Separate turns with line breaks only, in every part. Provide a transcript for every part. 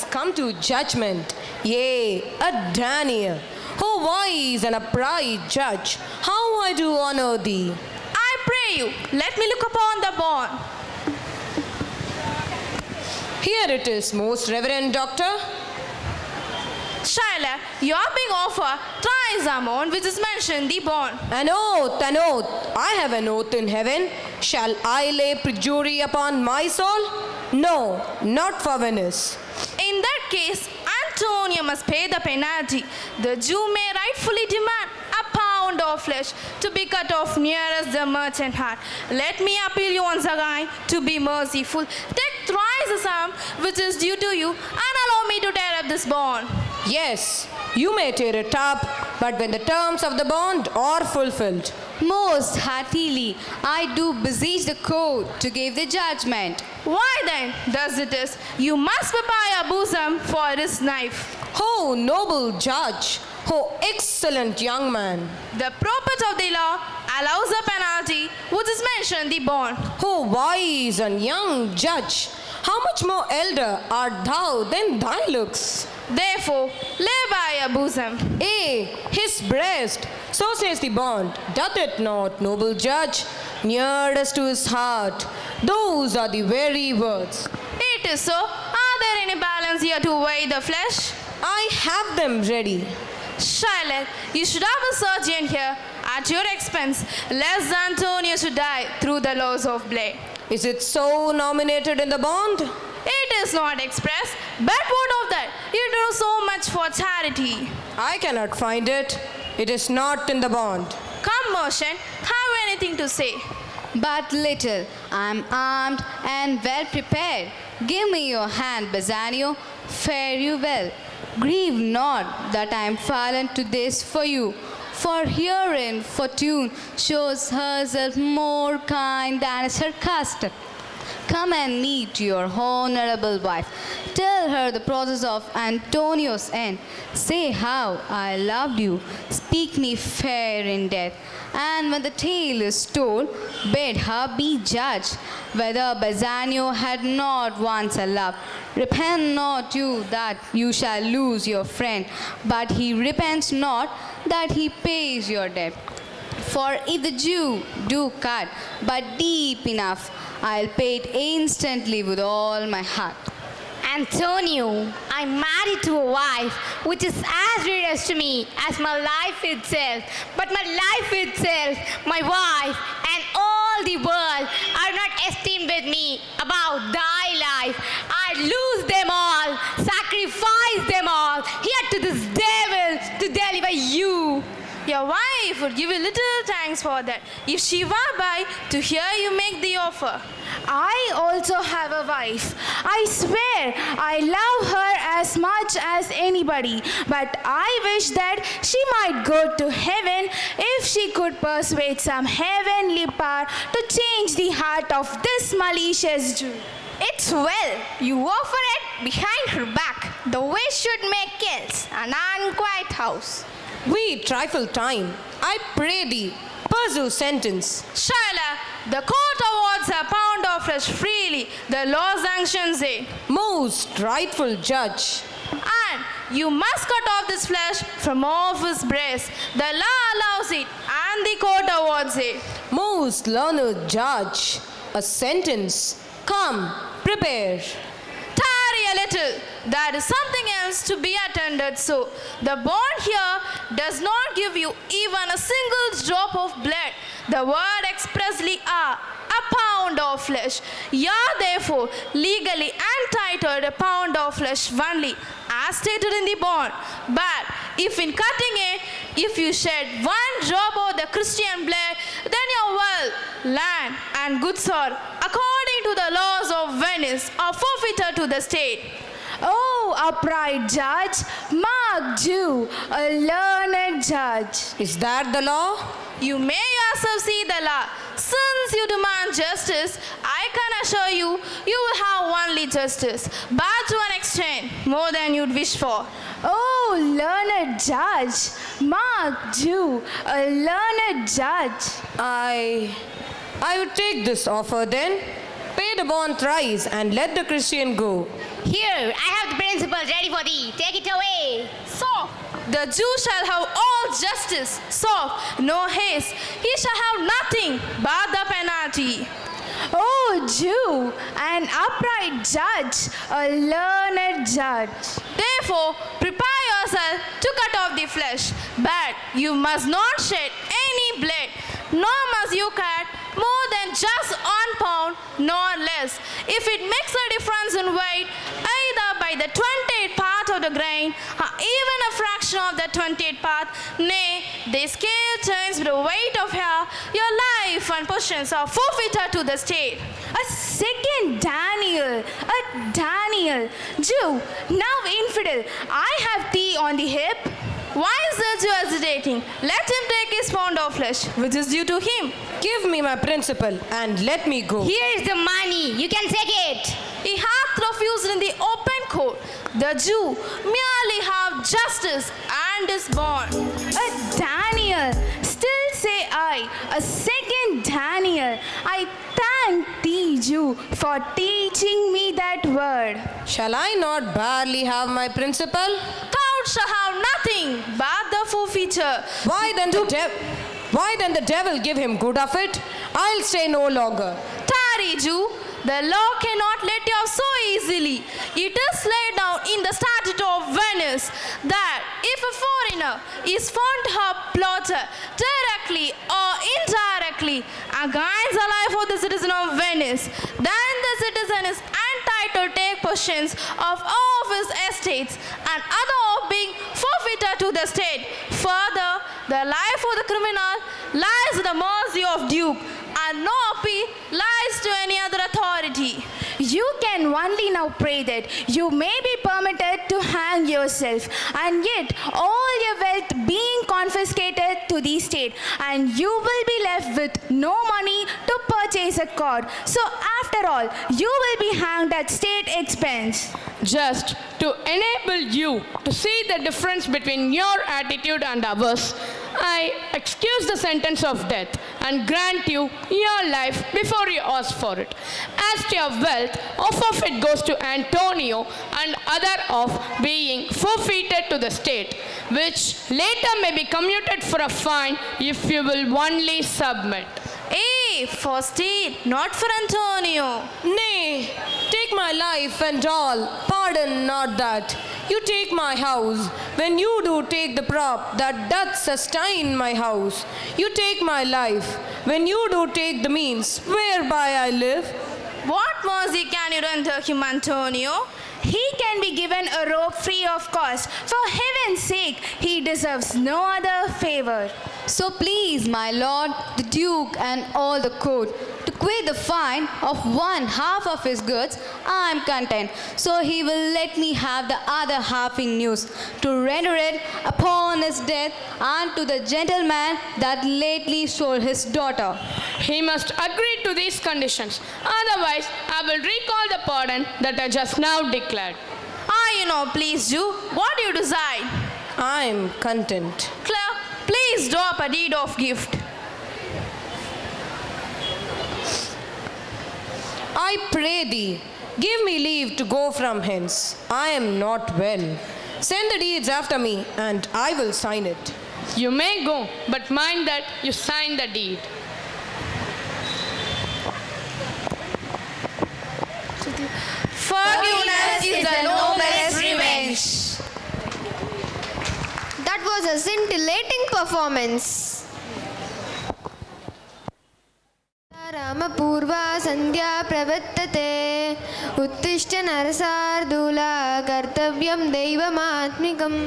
come to judgment, yea, a Daniel. O wise and upright judge, how I do honor thee.
I pray you, let me look upon the bond.
Here it is, most reverend doctor.
Shyla, you are being offered thrice amount which is mentioned the bond.
An oath, an oath. I have an oath in heaven. Shall I lay perjury upon my soul? No, not for Venice.
In that case, Antonio must pay the penalty. The Jew may rightfully demand a pound of flesh to be cut off nearest the merchant heart. Let me appeal you once again to be merciful. Take thrice the sum which is due to you and allow me to tear up this bond.
Yes, you may tear it up, but when the terms of the bond are fulfilled.
Most heartily, I do beseech the court to give the judgment.
Why then, thus it is, you must prepare your bosom for this knife.
Oh, noble judge! Oh, excellent young man!
The purport of the law allows a penalty which is mentioned in the bond.
Oh, wise and young judge! How much more elder art thou than thy looks?
Therefore, lay by your bosom.
Ay, his breast, so says the bond, doth it not, noble judge? Nearest to his heart, those are the very words.
It is so. Are there any balance here to weigh the flesh?
I have them ready.
Shylock, you should have a surgeon here at your expense, lest Antonio should die through the loss of blood.
Is it so nominated in the bond?
It is not expressed, but what of that? You do so much for charity.
I cannot find it. It is not in the bond.
Come, merchant, have anything to say?
But little, I am armed and well prepared. Give me your hand, Bassanio. Fare you well. Grieve not that I am fallen to this for you. For herein Fortune shows herself more kind than is her custom. Come and meet your honorable wife. Tell her the process of Antonio's end. Say how I loved you. Speak me fair in death. And when the tale is told, bid her be judge whether Bassanio had not once a love. Repent not you that you shall lose your friend, but he repents not that he pays your debt. For if the Jew do cut but deep enough, I'll pay it instantly with all my heart.
Antonio, I'm married to a wife which is as dearest to me as my life itself. But my life itself, my wife, and all the world are not esteemed with me about thy life. I'd lose them all, sacrifice them all, here to this devil to deliver you.
Your wife would give you little thanks for that, if she were by to hear you make the offer.
I also have a wife. I swear I love her as much as anybody, but I wish that she might go to heaven if she could persuade some heavenly power to change the heart of this malicious Jew.
It's well, you offer it behind her back. The wish should make kills, an unquiet house.
We trifle time. I pray thee, pursue sentence.
Shyla, the court awards a pound of flesh freely. The law sanctions it.
Most rightful judge.
And you must cut off this flesh from off his breast. The law allows it, and the court awards it.
Most learned judge. A sentence. Come, prepare.
Tarry a little. There is something else to be attended so. The bond here does not give you even a single drop of blood. The word expressly are a pound of flesh. You are therefore legally entitled a pound of flesh only, as stated in the bond. But if in cutting it, if you shed one drop of the Christian blood, then your wealth, land, and goods are, according to the laws of Venice, are forfeited to the state.
Oh, upright judge, mark Jew, a learned judge.
Is that the law?
You may yourself see the law. Since you demand justice, I can assure you, you will have only justice, but to an extent more than you'd wish for.
Oh, learned judge, mark Jew, a learned judge.
I would take this offer then. Pay the bond thrice and let the Christian go.
Here, I have the principal ready for thee. Take it away.
Soft. The Jew shall have all justice. Soft. No haste. He shall have nothing but the penalty.
Oh, Jew, an upright judge, a learned judge.
Therefore, prepare yourself to cut off the flesh, but you must not shed any blood, nor must you cut more than just 1 pound, nor less. If it makes a difference in weight, either by the 28th part of the grain, or even a fraction of the 28th part, nay, the scale turns with the weight of hair, your life and possessions are forfeited to the state.
A second Daniel, a Daniel, Jew, now infidel, I have thee on the hip.
Why is the Jew hesitating? Let him take his pound of flesh, which is due to him.
Give me my principal and let me go.
Here is the money. You can take it.
He hath refused in the open court. The Jew merely have justice and is born.
A Daniel, still say I, a second Daniel. I thank thee, Jew, for teaching me that word.
Shall I not barely have my principal?
Thou shalt have nothing but the forfeiture.
Why then the devil give him good of it? I'll stay no longer.
Tarry, Jew. The law cannot let you off so easily. It is laid down in the Statute of Venice that if a foreigner is found to have plotted directly or indirectly against the life of the citizen of Venice, then the citizen is entitled to take possession of all of his estates and other of being forfeited to the state. Further, the life of the criminal lies at the mercy of Duke, and no appeal lies to any other authority.
You can only now pray that you may be permitted to hang yourself, and yet all your wealth being confiscated to the state, and you will be left with no money to purchase a cord. So after all, you will be hanged at state expense.
Just to enable you to see the difference between your attitude and ours, I excuse the sentence of death and grant you your life before you ask for it. As to your wealth, half of it goes to Antonio and other of being forfeited to the state, which later may be commuted for a fine if you will only submit.
For state, not for Antonio.
Nay, take my life and all. Pardon not that. You take my house. When you do take the prop that doth sustain my house. You take my life. When you do take the means whereby I live.
What mercy can you render him, Antonio?
He can be given a robe free of cost. For heaven's sake, he deserves no other favor.
So please, my lord, the duke and all the court, to quit the fine of 1/2 of his goods, I am content. So he will let me have the other half in news, to render it upon his death unto the gentleman that lately sold his daughter.
He must agree to these conditions. Otherwise, I will recall the pardon that I just now declared.
You know, please, Jew. What do you decide?
I'm content.
Claire, please drop a deed of gift.
I pray thee, give me leave to go from hence. I am not well. Send the deeds after me, and I will sign it.
You may go, but mind that you sign the deed.
Forgiveness is the noblest revenge.
That was a scintillating performance. रामपूर्वा सन्ध्या प्रवर्तते उत्तिष्ठ नरसार्दूला कर्तव्यं दैवमात्मिकम्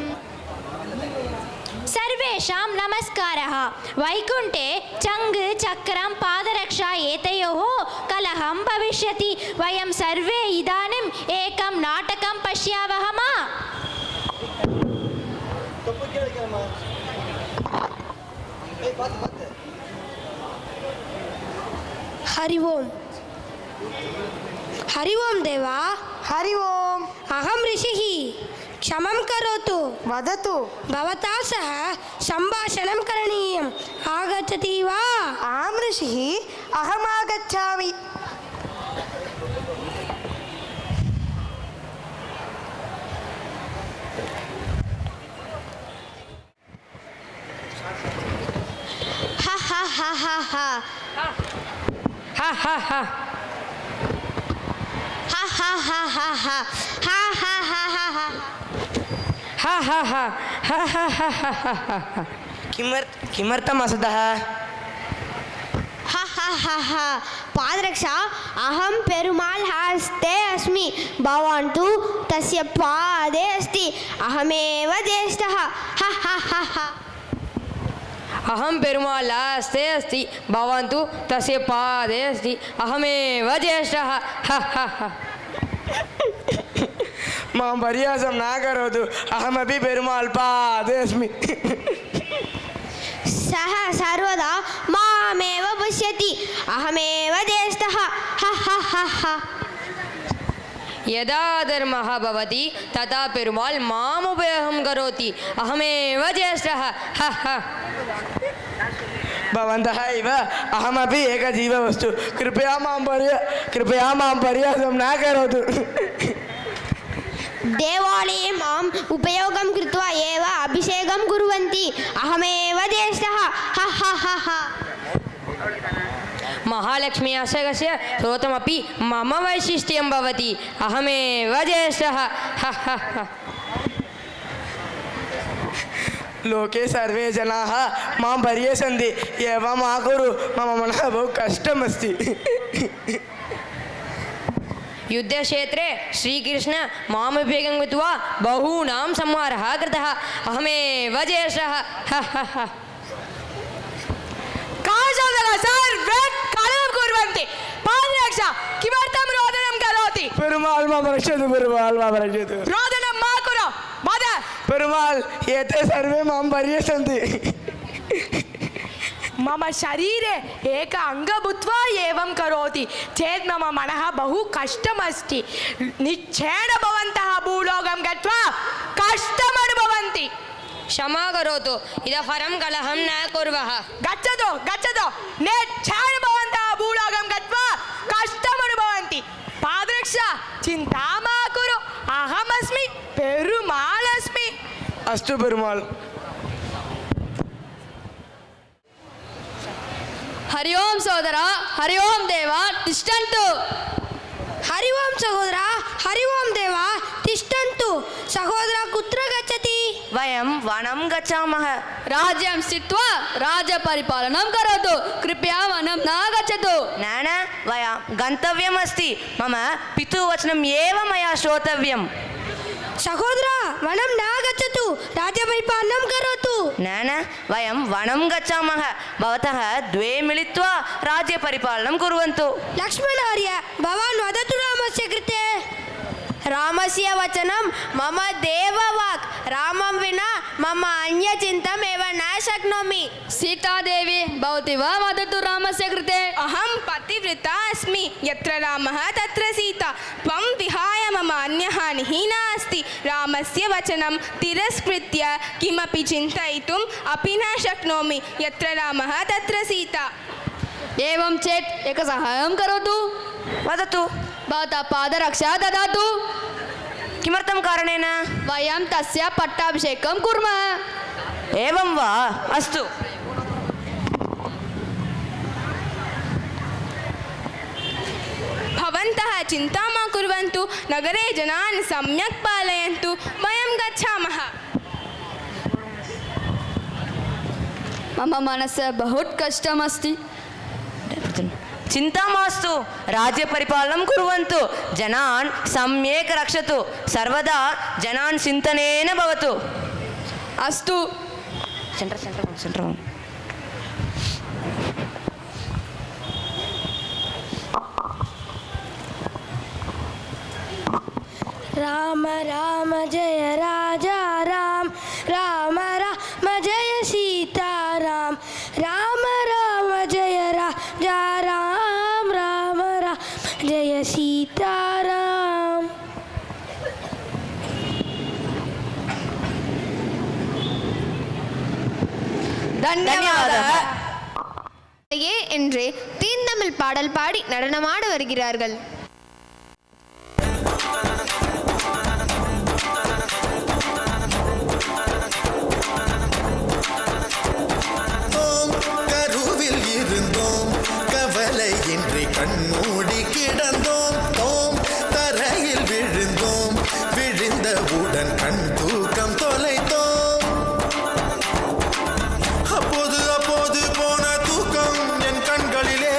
सर्वेषां नमस्कारः वैकुण्ठे चङ्ग चक्रं पादरक्षा एतयोः कलहं भविष्यति वयं सर्वे इदानीम् एकं नाटकं पश्यावः मा
हरि ओम देवा
हरि ओम
अहं ऋषिः क्षमं करोतु
वदतु
भवता सह सम्भाषणं करणीयम् आगच्छति वा
आम् ऋषिः अहम् आगच्छामि
ha.
Ha ha ha.
Ha ha ha ha ha. Ha ha ha ha ha.
Ha ha ha. Ha ha ha ha ha ha.
किमर्थम् असतः?
Ha ha ha ha. पादरक्षा अहं पेरुमाल् हस्ते अस्मि भवान् तु तस्य पादे अस्ति अहमेव ज्येष्ठः हा हा हा हा
अहं पेरुमाल् हस्ते अस्ति भवान् तु तस्य पादे अस्ति अहमेव ज्येष्ठः हा हा हा
मां परिहासं न करोतु अहमपि पेरुमाल् पादे अस्मि
सः सर्वदा मामेव पश्यति अहमेव ज्येष्ठः हा हा हा हा
यदा धर्मः भवति तदा पेरुमाल् माम् उपयोगं करोति अहमेव ज्येष्ठः हा हा
भवन्तः इव अहमपि एकजीववस्तु कृपया मां परिहासं न करोतु
देवालये माम् उपयोगं कृत्वा एव अभिषेकं कुर्वन्ति अहमेव ज्येष्ठः हा हा हा हा
महालक्ष्मी अशकस्य श्रोतमपि मम वैशिष्ट्यं भवति अहमेव ज्येष्ठः हा हा हा
लोके सर्वे जनाः मां पर्यसन्ति एवं मा कुरु मम मनः बहु कष्टमस्ति
युद्धक्षेत्रे श्रीकृष्ण मामुपयोगं कृत्वा बहूनां संहारः कृतः अहमेव ज्येष्ठः हा हा हा सर्वे कलहं कुर्वन्ति पादरक्षा किमर्थं रोदनं करोति
पेरुमाल् मां रक्षतु पेरुमाल् मां रक्षतु
रोदनं मा कुरु वद
पेरुमाल् एते सर्वे मां पर्यसन्ति
मम शरीरे एक अंग भूत्वा एवं करोति चेत् मम मनः बहु कष्टमस्ति निश्चयेन भवन्तः भूलोकं गत्वा कष्टमनुभवन्ति
क्षमा करोतु इतः परं कलहं न कुर्वः
गच्छतु गच्छतु निश्चयेन भवन्तः भूलोकं गत्वा कष्टमनुभवन्ति पादरक्षा चिन्ता मा कुरु अहमस्मि पेरुमाल् अस्मि
अस्तु पेरुमाल्
हरि ओम सोदरा हरि ओम देवा तिष्ठन्तु
हरि ओं सहोदरा हरि ओं देवा तिष्ठन्तु सहोदरा कुत्र गच्छति
वयं वनं गच्छामः
राज्यं स्थित्वा राज्यपरिपालनं करोतु कृपया वनं न गच्छतु
न न वयं गन्तव्यमस्ति मम पितुवचनम् एव मया श्रोतव्यम्
सहोदरा वनं न गच्छतु राज्यपरिपालनं करोतु
न न वयं वनं गच्छामः भवतः द्वे मिलित्वा राज्यपरिपालनं कुर्वन्तु
लक्ष्मणार्य भवान् वदतु रामस्य कृते
रामस्य वचनं मम देववाक् रामं विना मम अन्यचिन्तमेव न शक्नोमि
सीतादेवी भवती वा वदतु रामस्य कृते
अहं पतिव्रता अस्मि यत्र रामः तत्र सीता त्वं विहाय मम अन्यः निः नास्ति रामस्य वचनं तिरस्कृत्य किमपि चिन्तयितुम् अपि न शक्नोमि यत्र रामः तत्र सीता
एवं चेत् एकं सहायं करोतु
वदतु
भवतः पादरक्षा ददातु
किमर्थं कारणेन
वयं तस्य पट्टाभिषेकं कुर्मः
एवं वा अस्तु
भवन्तः चिन्ता मा कुर्वन्तु नगरे जनान् सम्यक् पालयन्तु वयं गच्छामः
मम मनसि बहुत कष्टमस्ति
चिन्ता मास्तु राज्यपरिपालनं कुर्वन्तु जनान् सम्यक् रक्षतु सर्वदा जनान् चिन्तनेन भवतु
अस्तु
सेण्टर्
राम राम जय राजा राम राम राम जय सीताराम राम राम जय राजा राम राम राम जय सीताराम
धन्यवादः
என்று தீந்தமிழ் பாடல் பாடி நடனமாட வருகிறார்கள்
கருவில் இருந்தோம் விழுந்தவுடன் கண் தூக்கம் தொலைத்தோம். அப்போது அப்போது போன தூக்கம் என் கண்களிலே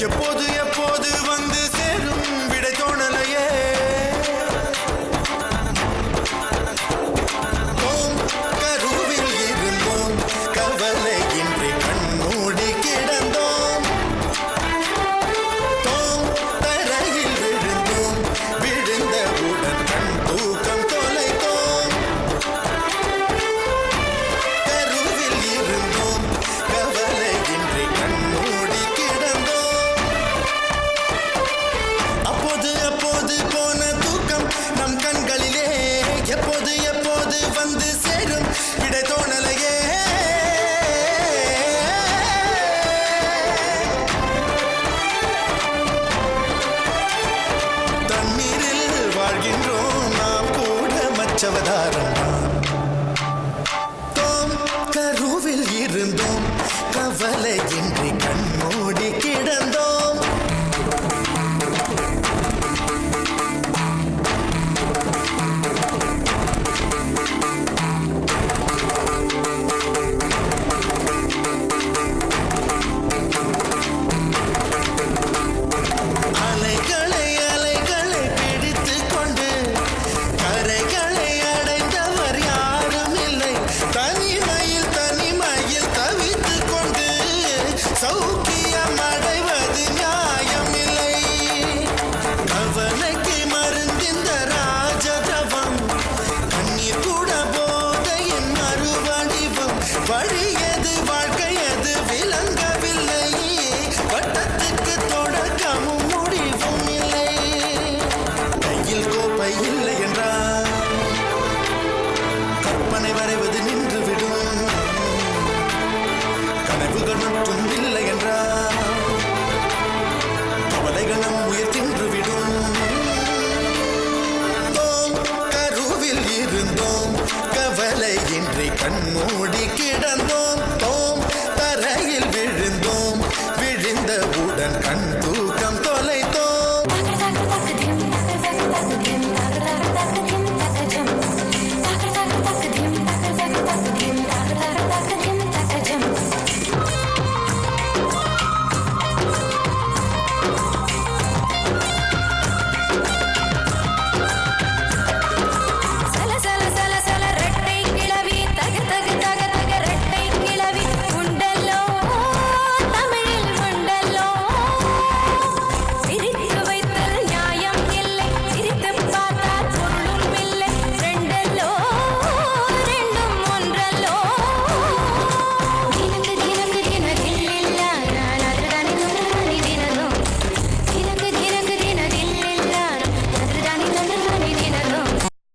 எப்போது எப்போது வந்து சேரும் விடை தோணலையே. கருவில் இருந்தோம் கவலையின்றி கண்மூடி கிடந்தோம். தரையில் விழுந்தோம் விழுந்தவுடன் கண் தூக்கம் தொலைத்தோம். கருவில் இருந்தோம் கவலையின்றி கண்மூடி கிடந்தோம். அப்போது அப்போது போன தூக்கம் நம் கண்களிலே எப்போது எப்போது வந்து சேரும் விடை தோணலையே. தண்ணீரில் வாழ்கின்றோம் நாம் கூட மற்றவதாரம் தோம். கருவில் இருந்தோம் கவலையின்றி கண்மூடி கிடந்தோம். அலைகளை அலைகளை பிடித்துக் கொண்டு கரைகளை அடைந்தவர் யாரும் இல்லை. தனிமையில் தனிமையில் தவித்துக் கொண்டு சௌக்கியம் அடைவது நியாயமில்லை. கவலைக்கு மருந்திந்த ராஜதவம் கண்ணீர் கூட போதையின் மறுவடிவம். வழியது வாழ்க்கையது விளங்கவில்லை. வட்டத்துக்கு தொடக்கமும் முடிவும் இல்லை. கையில் கோப்பை இல்லை என்றால் கற்பனை வரைவது நின்றுவிடும். கனவுகள் மட்டும் இல்லை என்றால் கவலைகள் நம் உயிர் தின்றுவிடும். கருவில் இருந்தோம் கவலையின்றி கண்மூடி கிடந்தோம். தரையில் விழுந்தோம் விழுந்தவுடன் கண்